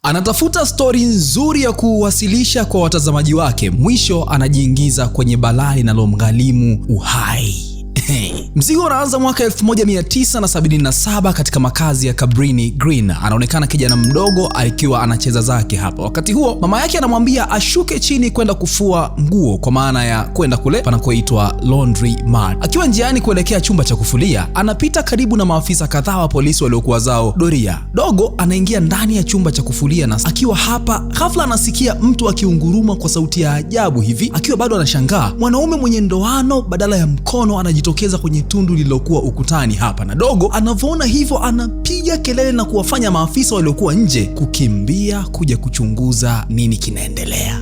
Anatafuta stori nzuri ya kuwasilisha kwa watazamaji wake, mwisho anajiingiza kwenye balaa linalomgharimu uhai. Mzigo unaanza mwaka 1977 katika makazi ya Cabrini Green. Anaonekana kijana mdogo akiwa anacheza zake hapa. Wakati huo mama yake anamwambia ashuke chini kwenda kufua nguo, kwa maana ya kwenda kule panakoitwa laundry mat. Akiwa njiani kuelekea chumba cha kufulia, anapita karibu na maafisa kadhaa wa polisi waliokuwa zao doria. Dogo anaingia ndani ya chumba cha kufulia, na akiwa hapa ghafla anasikia mtu akiunguruma kwa sauti ya ajabu hivi. Akiwa bado anashangaa, mwanaume mwenye ndoano badala ya mkono anajitokeza kwenye tundu lililokuwa ukutani hapa, na Dogo anavyoona hivyo anapiga kelele na kuwafanya maafisa waliokuwa nje kukimbia kuja kuchunguza nini kinaendelea.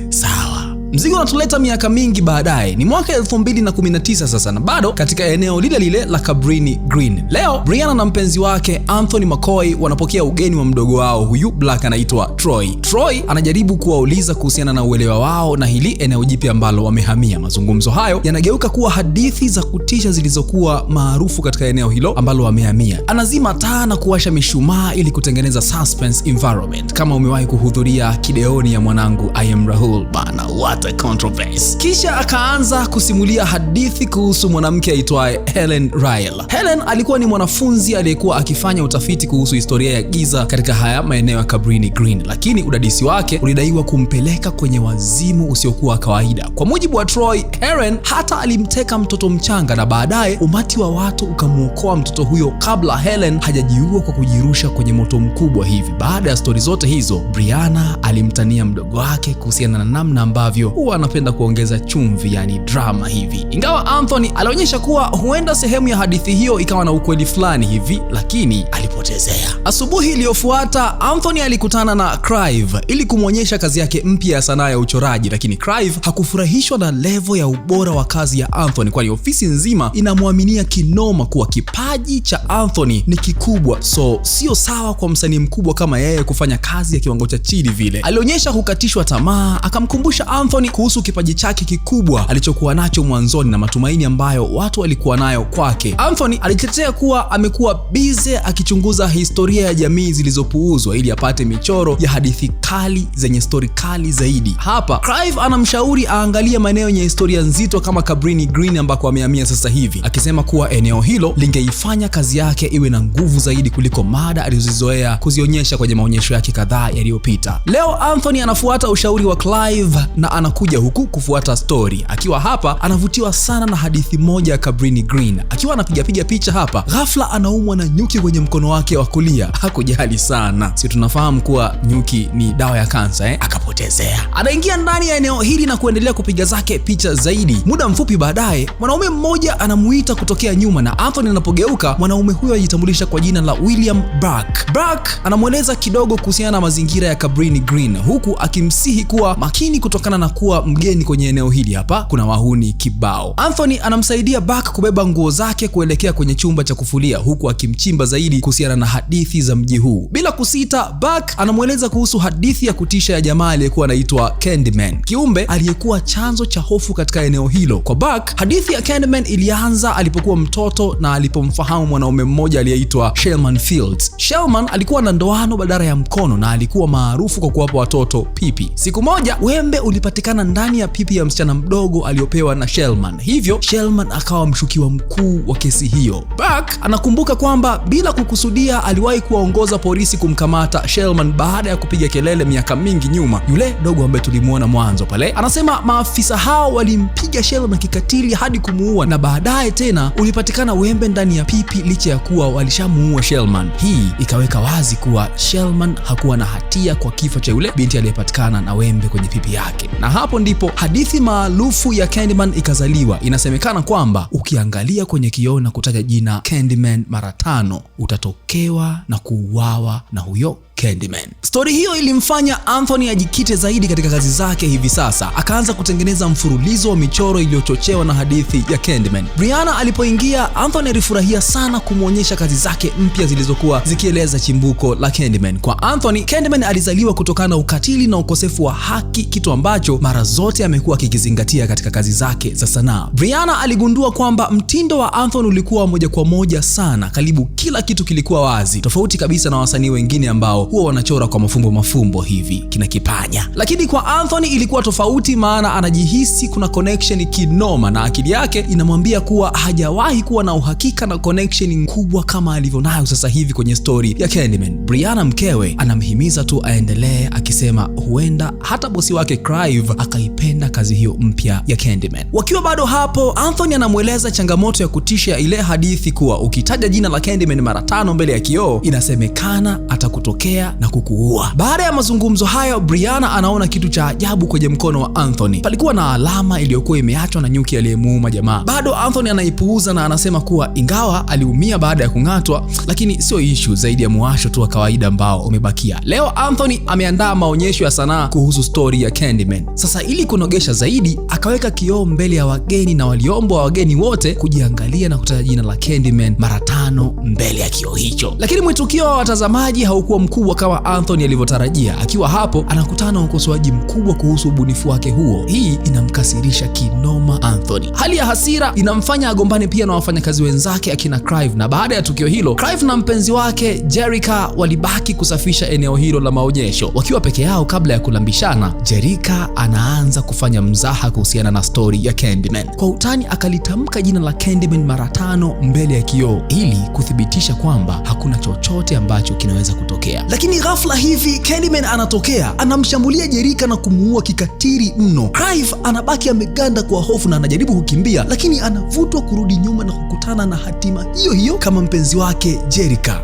Sawa. Mzigo unatuleta miaka mingi baadaye. Ni mwaka 2019 sasa, na bado katika eneo lile lile la Cabrini Green. Leo Brianna na mpenzi wake Anthony McCoy wanapokea ugeni wa mdogo wao, huyu black anaitwa Troy. Troy anajaribu kuwauliza kuhusiana na uelewa wao na hili eneo jipya ambalo wamehamia. Mazungumzo hayo yanageuka kuwa hadithi za kutisha zilizokuwa maarufu katika eneo hilo ambalo wamehamia. Anazima taa na kuwasha mishumaa ili kutengeneza suspense environment. Kama umewahi kuhudhuria kideoni ya Mwanangu I Am Rahul, bana what a controversy. Kisha akaanza kusimulia hadithi kuhusu mwanamke aitwaye Helen Ryle. Helen alikuwa ni mwanafunzi aliyekuwa akifanya utafiti kuhusu historia ya giza katika haya maeneo ya Cabrini Green, lakini udadisi wake ulidaiwa kumpeleka kwenye wazimu usiokuwa kawaida. Kwa mujibu wa Troy, Helen hata alimteka mtoto mchanga, na baadaye umati wa watu ukamuokoa mtoto huyo kabla Helen hajajiua kwa kujirusha kwenye moto mkubwa hivi. Baada ya stori zote hizo, Brianna alimtania mdogo wake kuhusiana na namna ambavyo huwa anapenda kuongeza chumvi, yani drama hivi. Ingawa Anthony alionyesha kuwa huenda sehemu ya hadithi hiyo ikawa na ukweli fulani hivi, lakini alipotezea. Asubuhi iliyofuata Anthony alikutana na Clive ili kumwonyesha kazi yake mpya ya sanaa ya uchoraji, lakini Clive hakufurahishwa na level ya ubora wa kazi ya Anthony, kwani ofisi nzima inamwaminia kinoma kuwa kipaji cha Anthony ni kikubwa, so sio sawa kwa msanii mkubwa kama yeye kufanya kazi ya kiwango cha chini vile. Alionyesha kukatishwa tamaa, akamkumbusha Anthony kuhusu kipaji chake kikubwa alichokuwa nacho mwanzoni na matumaini ambayo watu walikuwa nayo kwake. Anthony alitetea kuwa amekuwa busy akichunguza historia ya jamii zilizopuuzwa ili apate michoro ya hadithi kali zenye story kali zaidi. Hapa Clive anamshauri aangalie maeneo yenye historia nzito kama Cabrini Green ambako amehamia sasa hivi, akisema kuwa eneo hilo lingeifanya kazi yake iwe na nguvu zaidi kuliko mada alizozizoea kuzionyesha kwenye maonyesho yake kadhaa yaliyopita. Leo Anthony anafuata ushauri wa Clive na anakuja huku kufuata story. Akiwa hapa anavutiwa sana na hadithi moja ya Cabrini Green. Akiwa anapiga picha hapa, ghafla anaumwa na nyuki kwenye mkono wake wa kulia. Hakujali sana, si tunafahamu kuwa nyuki ni dawa ya kansa akapotezea. Anaingia ndani ya eneo hili na kuendelea kupiga zake picha zaidi. Muda mfupi baadaye, mwanaume mmoja anamuita kutokea nyuma, na Anthony anapogeuka, mwanaume huyo ajitambulisha kwa jina la William Burke. Burke anamweleza kidogo kuhusiana na mazingira ya Cabrini Green, huku akimsihi kuwa makini kutokana na kuwa mgeni kwenye eneo hili hapa kuna wahuni kibao. Anthony anamsaidia Burke kubeba nguo zake kuelekea kwenye chumba cha kufulia, huku akimchimba zaidi kuhusiana na hadithi za mji huu. Bila kusita, Burke anamweleza kuhusu hadithi ya kutisha ya jamaa aliyekuwa anaitwa Candyman, kiumbe aliyekuwa chanzo cha hofu katika eneo hilo. Kwa Burke, hadithi ya Candyman ilianza alipokuwa mtoto na alipomfahamu mwanaume mmoja aliyeitwa Sherman Fields. Sherman alikuwa na ndoano badala ya mkono na alikuwa maarufu kwa kuwapa watoto pipi. Siku moja wembe ulipatikana ndani ya pipi ya msichana mdogo aliyopewa na Sherman, hivyo Sherman akawa mshukiwa mkuu wa kesi hiyo. Burke anakumbuka kwamba bila kukusudia aliwahi kuwaongoza polisi kumkamata Sherman baada ya kupiga kelele miaka mingi nyuma, yule dogo ambaye tulimuona mwanzo pale. Anasema maafisa hao walimpiga Sherman kikatili hadi kumuua, na baadaye tena ulipatikana wembe ndani ya pipi licha ya kuwa walishamuua Sherman. Hii ikaweka wazi kuwa Sherman hakuwa na hatia kwa kifo cha yule binti aliyepatikana na wembe kwenye pipi yake. Na hapo ndipo hadithi maarufu ya Candyman ikazaliwa. Inasemekana kwamba ukiangalia kwenye kioo na kutaja jina Candyman mara 5 utatokewa na kuuawa na huyo Candyman. Story hiyo ilimfanya Anthony ajikite zaidi katika kazi zake hivi sasa. Akaanza kutengeneza mfululizo wa michoro iliyochochewa na hadithi ya Candyman. Brianna alipoingia, Anthony alifurahia sana kumwonyesha kazi zake mpya zilizokuwa zikieleza chimbuko la Candyman. Kwa Anthony, Candyman alizaliwa kutokana na ukatili na ukosefu wa haki, kitu ambacho mara zote amekuwa akikizingatia katika kazi zake za sanaa. Brianna aligundua kwamba mtindo wa Anthony ulikuwa moja kwa moja sana. Karibu kila kitu kilikuwa wazi, tofauti kabisa na wasanii wengine ambao huwa wanachora kwa mafumbo hivi kina kipanya. Lakini kwa Anthony ilikuwa tofauti, maana anajihisi kuna connection kinoma na akili yake inamwambia kuwa hajawahi kuwa na uhakika na connection kubwa kama alivyonayo sasa hivi kwenye story ya Candyman. Brianna mkewe anamhimiza tu aendelee, akisema huenda hata bosi wake Clive akaipenda kazi hiyo mpya ya Candyman. Wakiwa bado hapo, Anthony anamweleza changamoto ya kutisha ile hadithi kuwa ukitaja jina la Candyman mara 5 mbele ya kioo inasemekana atakutokea na kukuua. Baada ya mazungumzo hayo, Brianna anaona kitu cha ajabu kwenye mkono wa Anthony. Palikuwa na alama iliyokuwa imeachwa na nyuki aliyemuuma jamaa. Bado Anthony anaipuuza na anasema kuwa ingawa aliumia baada ya kung'atwa, lakini sio issue zaidi ya muasho tu wa kawaida ambao umebakia. Leo Anthony ameandaa maonyesho ya sanaa kuhusu story ya Candyman. Sasa ili kunogesha zaidi, akaweka kioo mbele ya wageni na waliombwa wageni wote kujiangalia na kutaja jina la Candyman mara 5 mbele ya kioo hicho. Lakini mwitikio wa watazamaji haukuwa mkubwa kama Anthony alivyotarajia. Akiwa hapo anakutana na ukosoaji mkubwa kuhusu ubunifu wake huo. Hii inamkasirisha kinoma Anthony. Hali ya hasira inamfanya agombane pia na wafanyakazi wenzake akina Clive, na baada ya tukio hilo Clive na mpenzi wake Jerica walibaki kusafisha eneo hilo la maonyesho. Wakiwa peke yao kabla ya kulambishana, Jerica anaanza kufanya mzaha kuhusiana na story ya Candyman. Kwa utani akalitamka jina la Candyman mara 5 mbele ya kioo ili kuthibitisha kwamba hakuna chochote ambacho kinaweza kutokea. Lakini ghafla hivi Candyman anatokea, anamshambulia Jerica na kumuua kikatiri mno. Clive anabaki ameganda kwa hofu na anajaribu kukimbia, lakini anavutwa kurudi nyuma na kukutana na hatima hiyo hiyo kama mpenzi wake Jerica.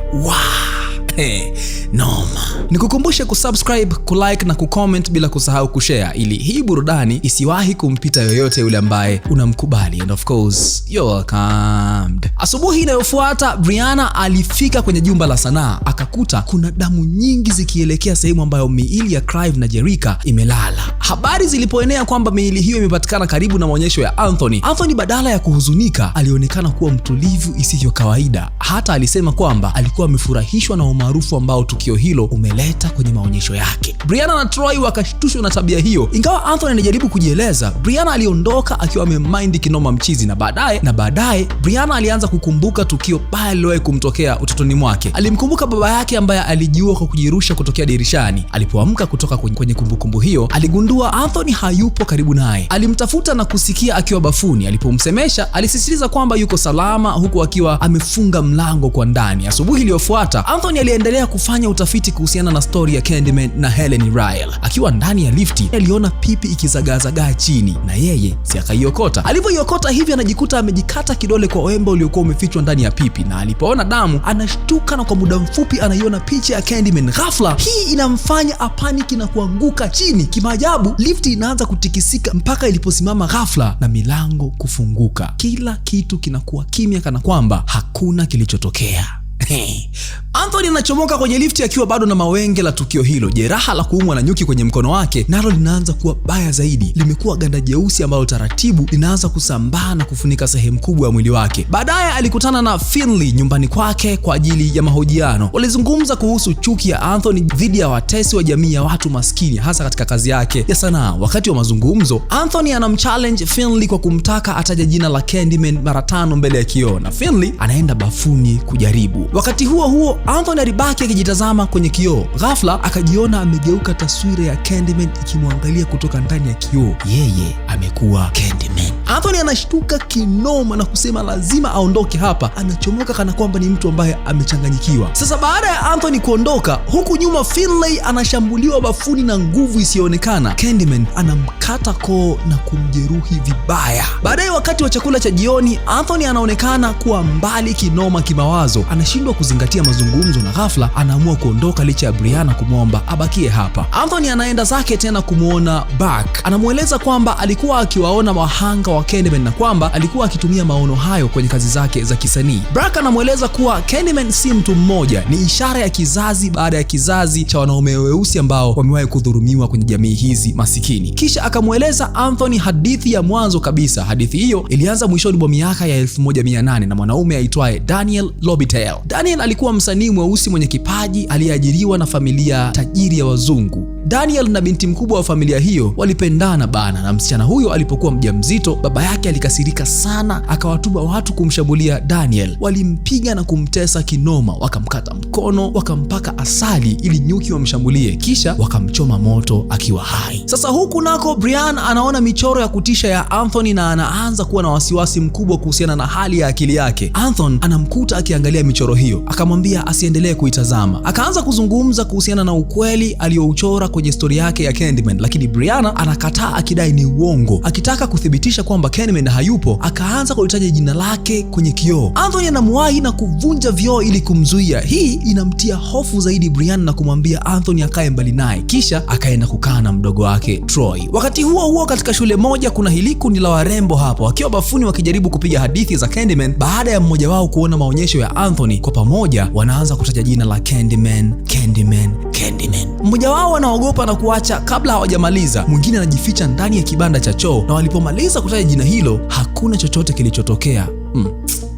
Noma. Nikukumbushe kusubscribe, kulike na kucomment bila kusahau kushare ili hii burudani isiwahi kumpita yoyote yule ambaye unamkubali, and of course you're welcome. Asubuhi inayofuata Brianna alifika kwenye jumba la sanaa, akakuta kuna damu nyingi zikielekea sehemu ambayo miili ya Clive na Jerica imelala. Habari zilipoenea kwamba miili hiyo imepatikana karibu na maonyesho ya Anthony badala ya kuhuzunika alionekana kuwa mtulivu isivyo kawaida. Hata alisema kwamba alikuwa amefurahishwa na umaarufu ambao tukio hilo umeleta kwenye maonyesho yake. Brianna na Troy wakashtushwa na tabia hiyo. Ingawa Anthony anajaribu kujieleza, Brianna aliondoka akiwa amemind kinoma mchizi, na baadaye Brianna alianza kukumbuka tukio baya lilowahi kumtokea utotoni mwake. Alimkumbuka baba yake ambaye alijiua kwa kujirusha kutokea dirishani. Alipoamka kutoka kwenye kumbukumbu hiyo, aligundua Anthony hayupo karibu naye. Alimtafuta na kusikia akiwa bafuni. Alipomsemesha, alisisitiza kwamba yuko salama huku akiwa amefunga mlango kwa ndani. Asubuhi iliyofuata, Anthony aliendelea kufanya utafiti kuhusiana na story ya Candyman na Helen Ryle. Akiwa ndani ya lifti, aliona pipi ikizagazagaa chini na yeye si akaiokota. Alivyoiokota hivi anajikuta amejikata kidole kwa wembe uliokuwa umefichwa ndani ya pipi, na alipoona damu anashtuka na kwa muda mfupi anaiona picha ya Candyman. Ghafla hii inamfanya apaniki na kuanguka chini. Kimaajabu lifti inaanza kutikisika mpaka iliposimama ghafla na milango kufunguka. Kila kitu kinakuwa kimya kana kwamba hakuna kilichotokea. Anthony anachomoka kwenye lifti akiwa bado na mawenge la tukio hilo. Jeraha la kuumwa na nyuki kwenye mkono wake nalo linaanza kuwa baya zaidi. Limekuwa ganda jeusi ambalo taratibu linaanza kusambaa na kufunika sehemu kubwa ya mwili wake. Baadaye alikutana na Finley nyumbani kwake kwa ajili ya mahojiano. Walizungumza kuhusu chuki ya Anthony dhidi ya watesi wa jamii ya watu maskini, hasa katika kazi yake ya sanaa. Wakati wa mazungumzo, Anthony anamchallenge Finley kwa kumtaka ataje jina la Candyman mara 5 mbele ya kioo, na Finley anaenda bafuni kujaribu. Wakati huo Anthony alibaki akijitazama kwenye kioo. Ghafla akajiona amegeuka taswira ya Candyman ikimwangalia kutoka ndani ya kioo. Yeye amekuwa Candyman. Anthony anashtuka kinoma na kusema lazima aondoke hapa. Anachomoka kana kwamba ni mtu ambaye amechanganyikiwa. Sasa baada ya Anthony kuondoka, huku nyuma Finley anashambuliwa bafuni na nguvu isiyoonekana. Candyman anamkata koo na kumjeruhi vibaya. Baadaye wakati wa chakula cha jioni, Anthony anaonekana kuwa mbali kinoma kimawazo. Anashindwa kuzingatia mazungumzo na ghafla anaamua kuondoka licha ya Brianna kumwomba abakie hapa. Anthony anaenda zake tena kumuona Buck. Anamueleza kwamba alikuwa akiwaona wahanga wa Candyman na kwamba alikuwa akitumia maono hayo kwenye kazi zake za kisanii. Buck anamueleza kuwa Candyman si mtu mmoja, ni ishara ya kizazi baada ya kizazi cha wanaume weusi ambao wamewahi kudhulumiwa kwenye jamii hizi masikini. Kisha akamueleza Anthony hadithi ya mwanzo kabisa. Hadithi hiyo ilianza mwishoni mwa miaka ya 1800 na mwanaume aitwaye Daniel Lobitaille. Daniel alikuwa msanii mweusi mwenye kipaji aliyeajiriwa na familia tajiri ya wazungu. Daniel na binti mkubwa wa familia hiyo walipendana bana, na msichana huyo alipokuwa mjamzito, baba yake alikasirika sana, akawatuma watu kumshambulia Daniel. Walimpiga na kumtesa kinoma, wakamkata mkono, wakampaka asali ili nyuki wamshambulie, kisha wakamchoma moto akiwa hai. Sasa huku nako Brian anaona michoro ya kutisha ya Anthony na anaanza kuwa na wasiwasi mkubwa kuhusiana na hali ya akili yake. Anthony anamkuta akiangalia michoro hiyo, akamwambia asiendelee kuitazama. Akaanza kuzungumza kuhusiana na ukweli aliyouchora kwenye stori yake ya Candyman, lakini Brian anakataa akidai ni uongo. Akitaka kuthibitisha kwamba Candyman hayupo, akaanza kulitaja jina lake kwenye kioo. Anthony anamwahi na kuvunja vioo ili kumzuia. Hii inamtia hofu zaidi Brian na kumwambia Anthony akae mbali naye, kisha akaenda kukaa na mdogo wake Troy. Wakati huo huo, katika shule moja kuna hili kundi la warembo hapo wakiwa bafuni wakijaribu kupiga hadithi za Candyman. Baada ya mmoja wao kuona maonyesho ya Anthony, kwa pamoja wanaanza kutaja jina la Candyman, Candyman, Candyman. Mmoja wao anaogopa na kuacha kabla hawajamaliza. Mwingine anajificha ndani ya kibanda cha choo, na walipomaliza kutaja jina hilo hakuna chochote kilichotokea.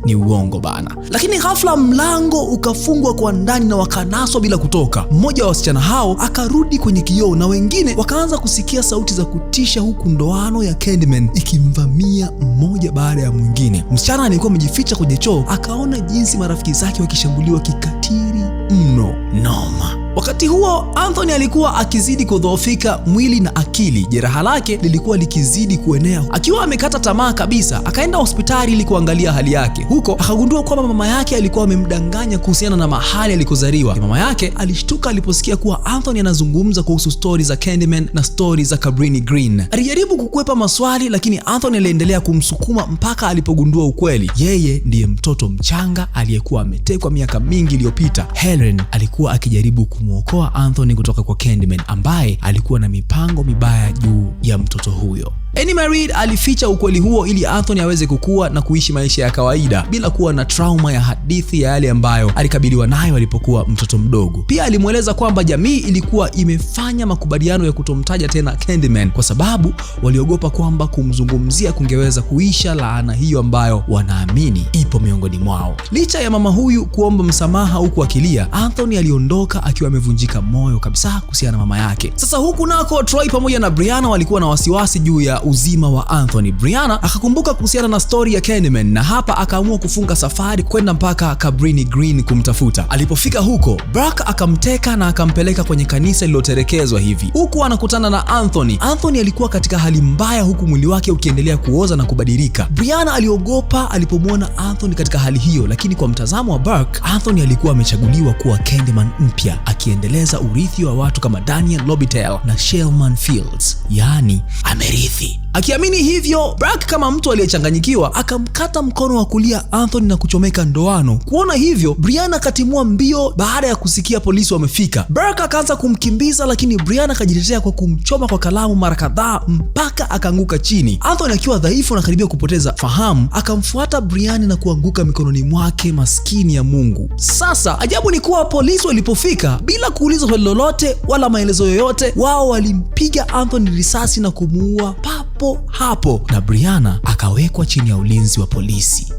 Ni uongo bana. Lakini ghafla mlango ukafungwa kwa ndani na wakanaswa bila kutoka. Mmoja wa wasichana hao akarudi kwenye kioo na wengine wakaanza kusikia sauti za kutisha, huku ndoano ya Candyman ikimvamia mmoja baada ya mwingine. Msichana aliyekuwa amejificha kwenye choo akaona jinsi marafiki zake wakishambuliwa kikatili mno noma. Wakati huo Anthony alikuwa akizidi kudhoofika mwili na akili. Jeraha lake lilikuwa likizidi kuenea. Akiwa amekata tamaa kabisa, akaenda hospitali ili kuangalia hali yake. Huko akagundua kwamba mama yake alikuwa amemdanganya kuhusiana na mahali alikozaliwa. Mama yake alishtuka aliposikia kuwa Anthony anazungumza kuhusu stori za Candyman na stori za Cabrini Green. Alijaribu kukwepa maswali, lakini Anthony aliendelea kumsukuma mpaka alipogundua ukweli. Yeye ndiye mtoto mchanga aliyekuwa ametekwa miaka mingi iliyopita. Helen alikuwa akijaribu kumwokoa Anthony kutoka kwa Candyman ambaye alikuwa na mipango mibaya juu ya mtoto huyo. Annie Marie alificha ukweli huo ili Anthony aweze kukua na kuishi maisha ya kawaida bila kuwa na trauma ya hadithi ya yale ambayo alikabiliwa nayo alipokuwa mtoto mdogo. Pia alimweleza kwamba jamii ilikuwa imefanya makubaliano ya kutomtaja tena Candyman kwa sababu waliogopa kwamba kumzungumzia kungeweza kuisha laana hiyo ambayo wanaamini ipo miongoni mwao. Licha ya mama huyu kuomba msamaha huku akilia, Anthony aliondoka akiwa amevunjika moyo kabisa kuhusiana na mama yake. Sasa huku nako Troy pamoja na Brianna walikuwa na wasiwasi juu ya uzima wa Anthony. Brianna akakumbuka kuhusiana na story ya Candyman na hapa akaamua kufunga safari kwenda mpaka Cabrini Green kumtafuta. Alipofika huko, Burke akamteka na akampeleka kwenye kanisa lililotelekezwa hivi. Huku anakutana na Anthony. Anthony alikuwa katika hali mbaya huku mwili wake ukiendelea kuoza na kubadilika. Brianna aliogopa alipomwona Anthony katika hali hiyo, lakini kwa mtazamo wa Burke, Anthony alikuwa amechaguliwa kuwa Candyman mpya, akiendeleza urithi wa watu kama Daniel Lobitel na Shelman Fields, yaani amerithi. Akiamini hivyo, Burke kama mtu aliyechanganyikiwa akamkata mkono wa kulia Anthony na kuchomeka ndoano. Kuona hivyo, Brianna akatimua mbio baada ya kusikia polisi wamefika. Burke akaanza kumkimbiza, lakini Brianna akajitetea kwa kumchoma kwa kalamu mara kadhaa mpaka akaanguka chini. Anthony akiwa dhaifu na karibia kupoteza fahamu, akamfuata Brianna na kuanguka mikononi mwake. Maskini ya Mungu. Sasa ajabu ni kuwa polisi walipofika, bila kuuliza swali lolote wala maelezo yoyote, wao walimpiga Anthony risasi na kumuua papo hapo, na Brianna akawekwa chini ya ulinzi wa polisi.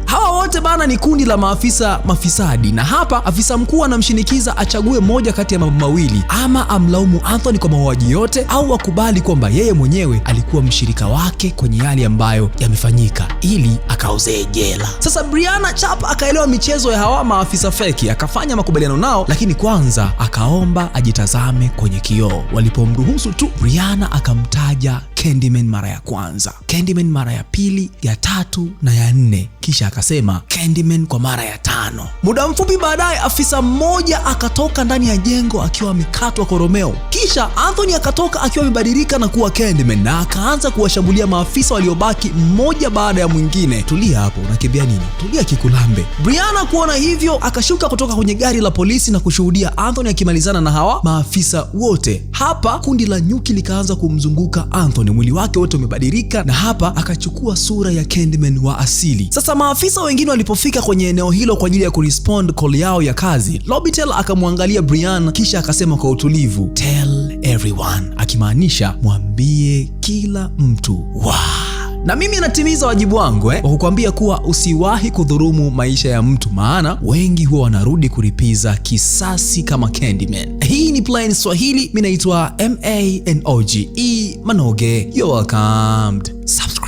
Hawa wote bana ni kundi la maafisa mafisadi, na hapa afisa mkuu anamshinikiza achague moja kati ya mambo mawili: ama amlaumu Anthony kwa mauaji yote au akubali kwamba yeye mwenyewe alikuwa mshirika wake kwenye yale ambayo yamefanyika ili akaozee jela. Sasa Brianna chap akaelewa michezo ya hawa maafisa feki, akafanya makubaliano nao, lakini kwanza akaomba ajitazame kwenye kioo. Walipomruhusu tu, Brianna akamtaja Candyman mara ya kwanza, Candyman mara ya pili, ya tatu na ya nne, kisha akasema Candyman kwa mara ya 5. Muda mfupi baadaye, afisa mmoja akatoka ndani ya jengo akiwa amekatwa koromeo. Kisha Anthony akatoka akiwa amebadilika na kuwa Candyman na akaanza kuwashambulia maafisa waliobaki mmoja baada ya mwingine. Tulia hapo, unakimbia nini? Tulia kikulambe. Brianna kuona hivyo akashuka kutoka kwenye gari la polisi na kushuhudia Anthony akimalizana na hawa maafisa wote. Hapa kundi la nyuki likaanza kumzunguka Anthony. Mwili wake wote umebadilika na hapa akachukua sura ya Candyman wa asili. Sasa maafisa wengine walipofika kwenye eneo hilo kwa ajili ya kurespond call yao ya kazi, Lobitel akamwangalia Brianna kisha akasema kwa utulivu, "Tell everyone," akimaanisha mwambie kila mtu. Na mimi natimiza wajibu wangu wa kukwambia kuwa usiwahi kudhurumu maisha ya mtu, maana wengi huwa wanarudi kulipiza kisasi kama Candyman. Hii ni Plain Swahili, mimi naitwa MANOGE Manoge. You're welcome. Subscribe.